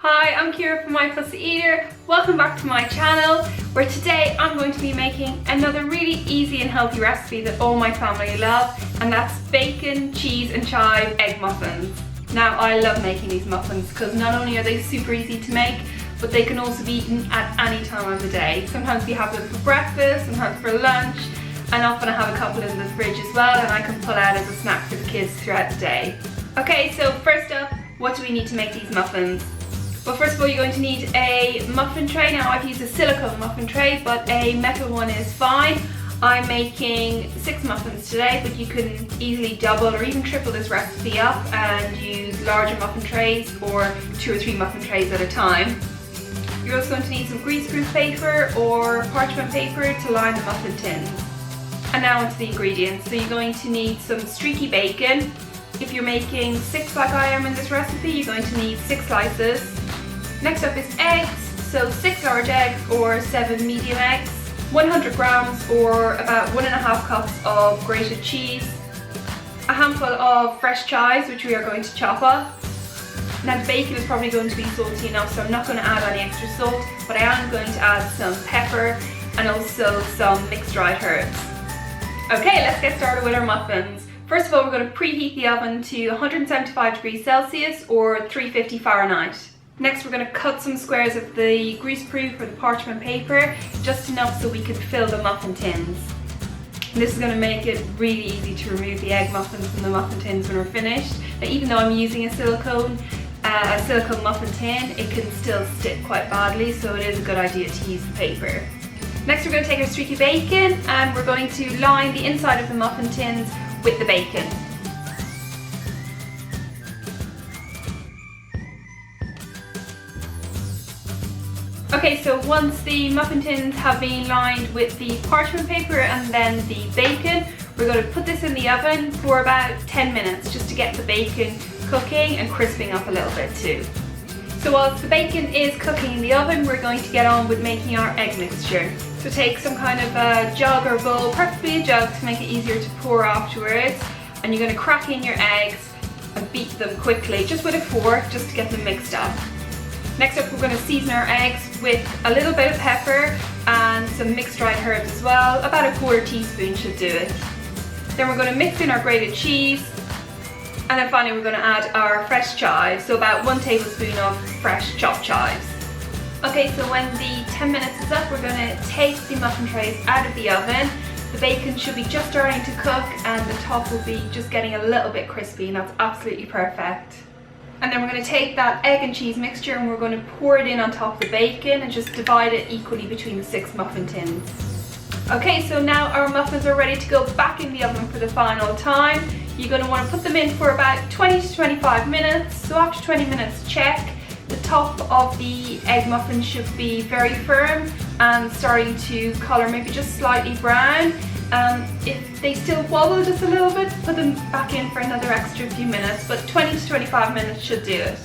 Hi, I'm Ciara from My Fussy Eater. Welcome back to my channel, where today I'm going to be making another really easy and healthy recipe that all my family love, and that's bacon, cheese and chive egg muffins. Now I love making these muffins because not only are they super easy to make, but they can also be eaten at any time of the day. Sometimes we have them for breakfast, sometimes for lunch, and often I have a couple in the fridge as well, and I can pull out as a snack for the kids throughout the day. Okay, so first up, what do we need to make these muffins? Well, first of all, you're going to need a muffin tray. Now I've used a silicone muffin tray, but a metal one is fine. I'm making 6 muffins today, but you can easily double or even triple this recipe up and use larger muffin trays or 2 or 3 muffin trays at a time. You're also going to need some greaseproof paper or parchment paper to line the muffin tins. And now onto the ingredients. So you're going to need some streaky bacon. If you're making 6 like I am in this recipe, you're going to need 6 slices. Next up is eggs, so 6 large eggs or 7 medium eggs, 100 grams or about 1.5 cups of grated cheese, a handful of fresh chives which we are going to chop up. Now the bacon is probably going to be salty enough, so I'm not going to add any extra salt, but I am going to add some pepper and also some mixed dried herbs. Okay, let's get started with our muffins. First of all, we're going to preheat the oven to 175 degrees Celsius or 350 Fahrenheit. Next, we're going to cut some squares of the greaseproof or the parchment paper, just enough so we can fill the muffin tins. And this is going to make it really easy to remove the egg muffins from the muffin tins when we're finished. Now, even though I'm using a silicone muffin tin, it can still stick quite badly, so it is a good idea to use the paper. Next, we're going to take our streaky bacon and we're going to line the inside of the muffin tins with the bacon. Okay, so once the muffin tins have been lined with the parchment paper and then the bacon, we're going to put this in the oven for about 10 minutes just to get the bacon cooking and crisping up a little bit too. So whilst the bacon is cooking in the oven, we're going to get on with making our egg mixture. So take some kind of a jug or bowl, preferably a jug to make it easier to pour afterwards, and you're going to crack in your eggs and beat them quickly, just with a fork, just to get them mixed up. Next up, we're going to season our eggs with a little bit of pepper and some mixed dried herbs as well. About a 1/4 teaspoon should do it. Then we're going to mix in our grated cheese, and then finally we're going to add our fresh chives, so about 1 tablespoon of fresh chopped chives. Okay, so when the 10 minutes is up, we're going to take the muffin trays out of the oven. The bacon should be just starting to cook and the top will be just getting a little bit crispy, and that's absolutely perfect. And then we're going to take that egg and cheese mixture and we're going to pour it in on top of the bacon and just divide it equally between the 6 muffin tins. Okay, so now our muffins are ready to go back in the oven for the final time. You're going to want to put them in for about 20 to 25 minutes. So after 20 minutes, check. The top of the egg muffin should be very firm and starting to colour maybe just slightly brown. If they still wobble just a little bit, put them back in for another extra few minutes, but 20 to 25 minutes should do it.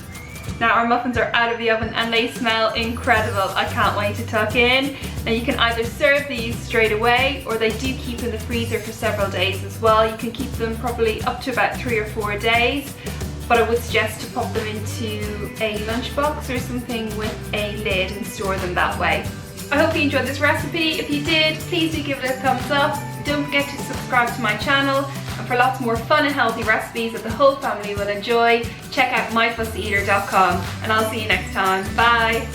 Now our muffins are out of the oven and they smell incredible. I can't wait to tuck in. Now you can either serve these straight away, or they do keep in the freezer for several days as well. You can keep them probably up to about 3 or 4 days, but I would suggest to pop them into a lunchbox or something with a lid and store them that way. I hope you enjoyed this recipe. If you did, please do give it a thumbs up. Don't forget to subscribe to my channel, and for lots more fun and healthy recipes that the whole family will enjoy, check out myfussyeater.com, and I'll see you next time. Bye!